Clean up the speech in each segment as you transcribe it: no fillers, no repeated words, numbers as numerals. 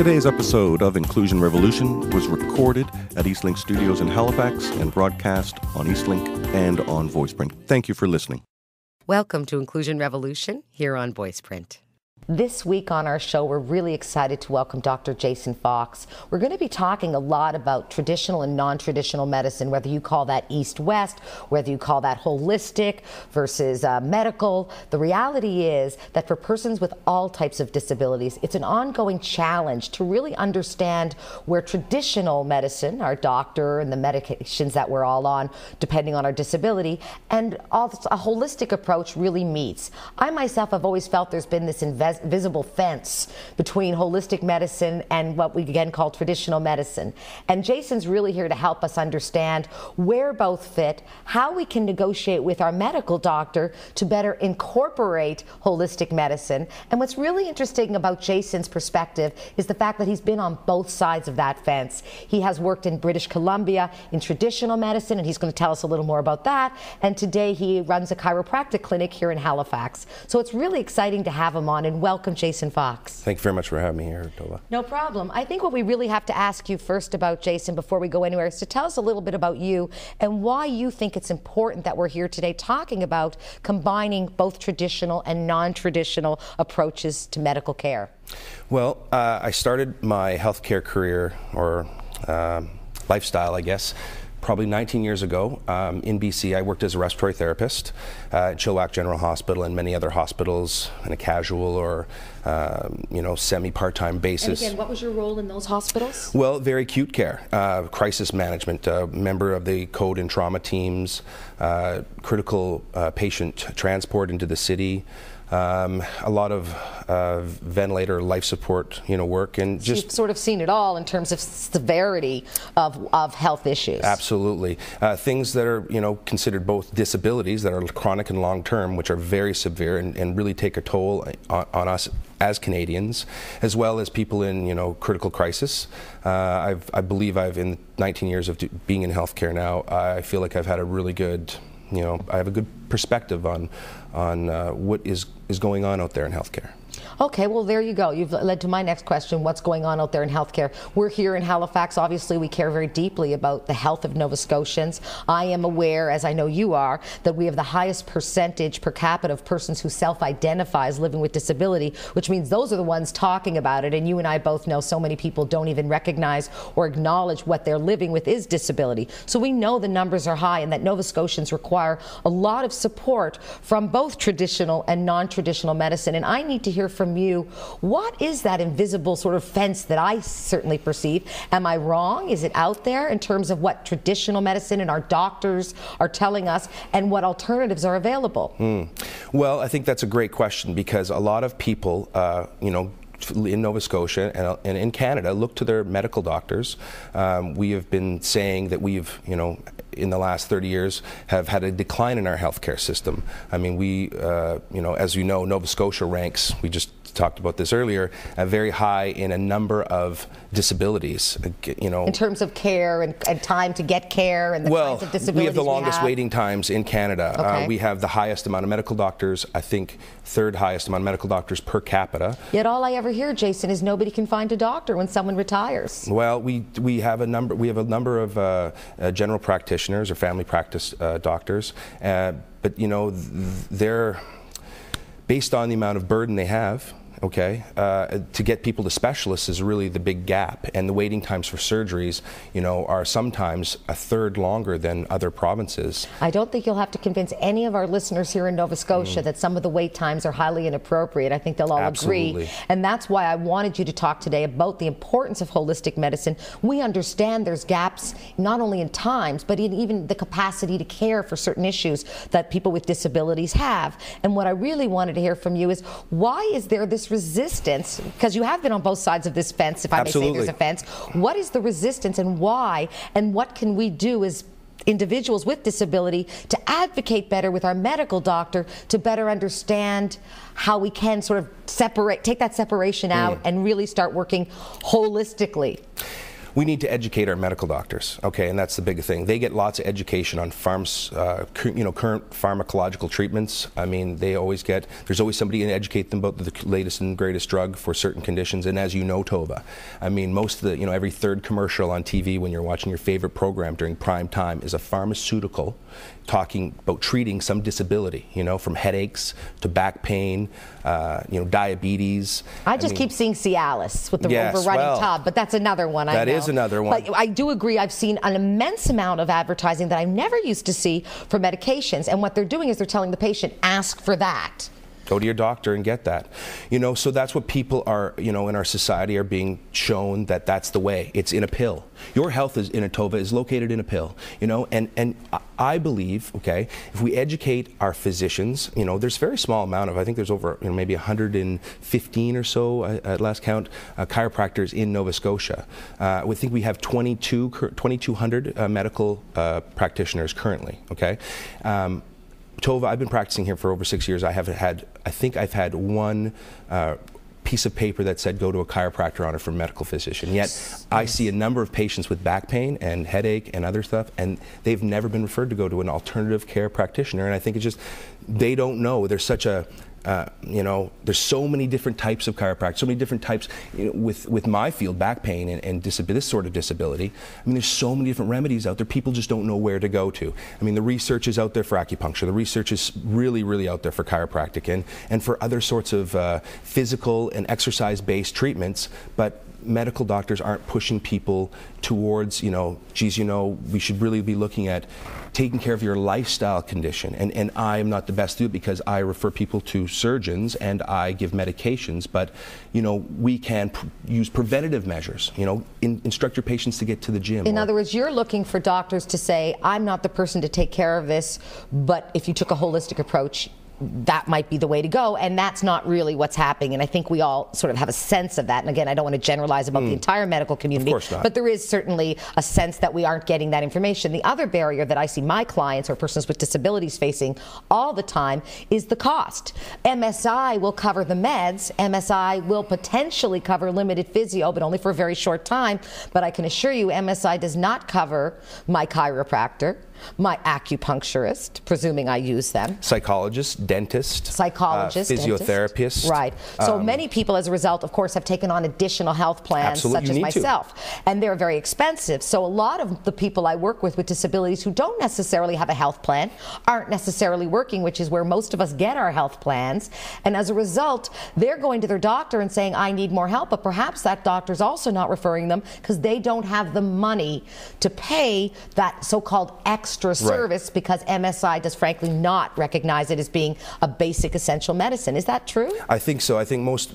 Today's episode of Inclusion Revolution was recorded at Eastlink Studios in Halifax and broadcast on Eastlink and on VoicePrint. Thank you for listening. Welcome to Inclusion Revolution here on VoicePrint. This week on our show, we're really excited to welcome Dr. Jason Fox. We're going to be talking a lot about traditional and non-traditional medicine, whether you call that East-West, whether you call that holistic versus medical. The reality is that for persons with all types of disabilities, it's an ongoing challenge to really understand where traditional medicine, our doctor and the medications that we're all on, depending on our disability, and a holistic approach really meets. I myself have always felt there's been this invisible fence between holistic medicine and what we again call traditional medicine. And Jason's really here to help us understand where both fit, how we can negotiate with our medical doctor to better incorporate holistic medicine. And what's really interesting about Jason's perspective is the fact that he's been on both sides of that fence. He has worked in British Columbia in traditional medicine, and he's going to tell us a little more about that. And today he runs a chiropractic clinic here in Halifax. So it's really exciting to have him on, and welcome, Jason Fox. Thank you very much for having me here, Tova. No problem. I think what we really have to ask you first about, Jason, before we go anywhere, is to tell us a little bit about you and why you think it's important that we're here today talking about combining both traditional and non-traditional approaches to medical care. Well, I started my healthcare career, or lifestyle, I guess, probably 19 years ago. In BC, I worked as a respiratory therapist at Chilliwack General Hospital and many other hospitals on a casual or semi-part-time basis. And again, what was your role in those hospitals? Well, very acute care, crisis management, member of the code and trauma teams, critical patient transport into the city. A lot of ventilator life support, work, and just you've sort of seen it all in terms of severity of health issues. Absolutely, things that are considered both disabilities that are chronic and long term, which are very severe and really take a toll on us as Canadians, as well as people in critical crisis. I believe in 19 years of being in healthcare now, I feel like I've had a really good. I have a good perspective on what is going on out there in healthcare. Okay, well, there you go. You've led to my next question, what's going on out there in healthcare? We're here in Halifax. Obviously, we care very deeply about the health of Nova Scotians. I am aware, as I know you are, that we have the highest percentage per capita of persons who self-identify as living with disability, which means those are the ones talking about it. And you and I both know so many people don't even recognize or acknowledge what they're living with is disability. So we know the numbers are high and that Nova Scotians require a lot of support from both traditional and non-traditional medicine. And I need to hear from you, what is that invisible sort of fence that I certainly perceive? Am I wrong? Is it out there in terms of what traditional medicine and our doctors are telling us and what alternatives are available? Well, I think that's a great question because a lot of people, in Nova Scotia and in Canada look to their medical doctors. We have been saying that we've, in the last 30 years have had a decline in our healthcare system. I mean, we, as you know, Nova Scotia ranks, we just talked about this earlier, very high in a number of disabilities. In terms of care and time to get care and the kinds of disabilities we have the longest waiting times in Canada. Okay. We have the highest amount of medical doctors, I think third highest amount of medical doctors per capita. Yet all I ever hear, Jason, is nobody can find a doctor when someone retires. Well, we have a number of general practitioners or family practice doctors, but they're based on the amount of burden they have. To get people to specialists is really the big gap, and the waiting times for surgeries, are sometimes a third longer than other provinces. I don't think you'll have to convince any of our listeners here in Nova Scotia that some of the wait times are highly inappropriate. I think they'll all agree. And that's why I wanted you to talk today about the importance of holistic medicine. We understand there's gaps not only in times, but in even the capacity to care for certain issues that people with disabilities have. And what I really wanted to hear from you is, why is there this resistance, because you have been on both sides of this fence, if I may say there's a fence. What is the resistance and why, and what can we do as individuals with disability to advocate better with our medical doctor to better understand how we can sort of take that separation out and really start working holistically? We need to educate our medical doctors, okay, and that's the big thing. They get lots of education on current pharmacological treatments. I mean, there's always somebody to educate them about the latest and greatest drug for certain conditions. And as you know, Tova, I mean, most of the, every third commercial on TV when you're watching your favorite program during prime time is a pharmaceutical talking about treating some disability, from headaches to back pain, diabetes. I keep seeing Cialis with the overrunning tub, but that's another one. That is another one. But I do agree, I've seen an immense amount of advertising that I never used to see for medications, and what they're doing is they're telling the patient, ask for that. Go to your doctor and get that. So that's what people are, in our society are being shown that that's the way. It's in a pill. Your health is located in a pill, and I believe, okay, if we educate our physicians, there's a very small amount of, I think there's over, maybe 115 or so at last count, chiropractors in Nova Scotia. We think we have 2,200 medical practitioners currently, okay? Tova, I've been practicing here for over 6 years. I think I've had one piece of paper that said go to a chiropractor on it from a medical physician. Yet I see a number of patients with back pain and headache and other stuff, and they've never been referred to go to an alternative care practitioner. And I think it's just, they don't know. There's such a, there's so many different types of chiropractic, so many different types with my field, back pain and this sort of disability. I mean, there's so many different remedies out there. People just don't know where to go to. I mean, the research is out there for acupuncture. The research is really, really out there for chiropractic and for other sorts of physical and exercise-based treatments, but medical doctors aren't pushing people towards, we should really be looking at taking care of your lifestyle condition. And I am not the best to do it because I refer people to surgeons and I give medications, but, we can use preventative measures, instruct your patients to get to the gym. In other words, you're looking for doctors to say, I'm not the person to take care of this, but if you took a holistic approach, that might be the way to go, and that's not really what's happening. And I think we all sort of have a sense of that. And again, I don't want to generalize about the entire medical community, of course not. But there is certainly a sense that we aren't getting that information. The other barrier that I see my clients or persons with disabilities facing all the time is the cost. MSI will cover the meds. MSI will potentially cover limited physio, but only for a very short time. But I can assure you, MSI does not cover my chiropractor, my acupuncturist, presuming I use them. Psychologist, dentist, physiotherapist. Dentist. Right. So many people, as a result, of course, have taken on additional health plans, such as myself. And they're very expensive. So a lot of the people I work with disabilities who don't necessarily have a health plan aren't necessarily working, which is where most of us get our health plans. And as a result, they're going to their doctor and saying, I need more help. But perhaps that doctor's also not referring them because they don't have the money to pay that so-called extra service, because MSI does frankly not recognize it as being a basic essential medicine. Is that true? I think so. I think most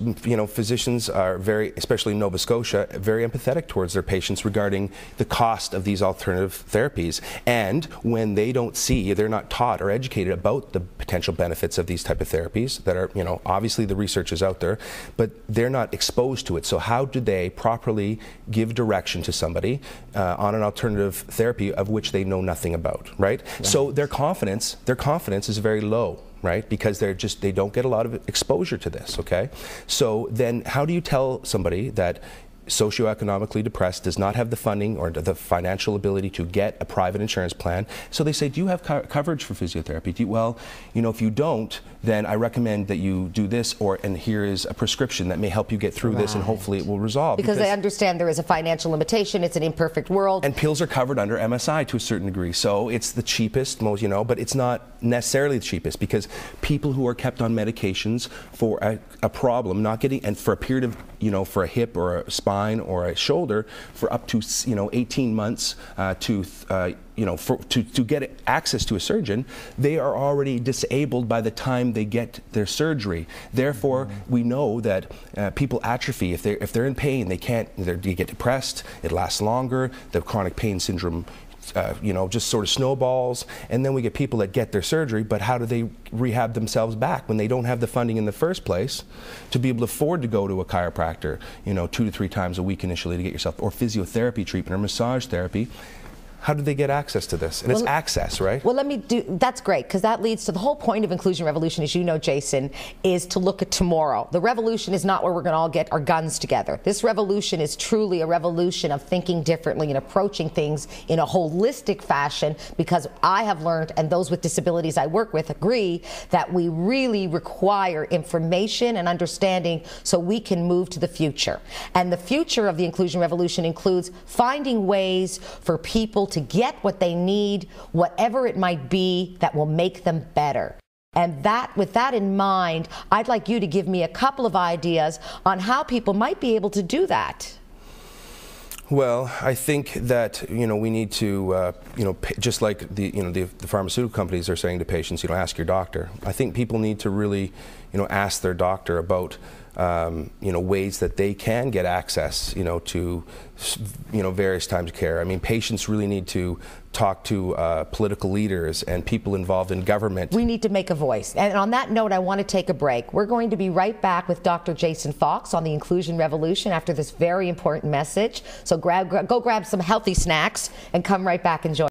physicians are especially in Nova Scotia, very empathetic towards their patients regarding the cost of these alternative therapies. And when they don't see, they're not taught or educated about the potential benefits of these type of therapies that are, obviously the research is out there, but they're not exposed to it. So how do they properly give direction to somebody on an alternative therapy of which they know nothing about, right? So their confidence is very low, right? Because they don't get a lot of exposure to this, okay? So then how do you tell somebody that socioeconomically depressed, does not have the funding or the financial ability to get a private insurance plan? So they say, do you have coverage for physiotherapy? Well, if you don't, then I recommend that you do this, and here is a prescription that may help you get through this, and hopefully it will resolve. Because they understand there is a financial limitation, it's an imperfect world. And pills are covered under MSI to a certain degree, so it's the cheapest, but it's not necessarily the cheapest, because people who are kept on medications for a problem, not getting, and for a period of, for a hip or a spine or a shoulder, for up to 18 months to get access to a surgeon, they are already disabled by the time they get their surgery. Therefore, we know that people atrophy if they're in pain. They get depressed. It lasts longer. The chronic pain syndrome just sort of snowballs, and then we get people that get their surgery, but how do they rehab themselves back when they don't have the funding in the first place to be able to afford to go to a chiropractor 2 to 3 times a week initially to get yourself, or physiotherapy treatment or massage therapy? how do they get access to this? And it's access, right? Well, that's great, because that leads to the whole point of Inclusion Revolution, as you know, Jason, is to look at tomorrow. The revolution is not where we're going to all get our guns together. This revolution is truly a revolution of thinking differently and approaching things in a holistic fashion, because I have learned, and those with disabilities I work with agree, that we really require information and understanding so we can move to the future. And the future of the Inclusion Revolution includes finding ways for people to get what they need, whatever it might be, that will make them better. And with that in mind, I'd like you to give me a couple of ideas on how people might be able to do that. Well, I think that we need to just like the pharmaceutical companies are saying to patients, ask your doctor. I think people need to really ask their doctor about ways that they can get access to various types of care. I mean, patients really need to talk to political leaders and people involved in government. We need to make a voice. And on that note, I want to take a break. We're going to be right back with Dr. Jason Fox on the Inclusion Revolution after this very important message. So go grab some healthy snacks and come right back and join.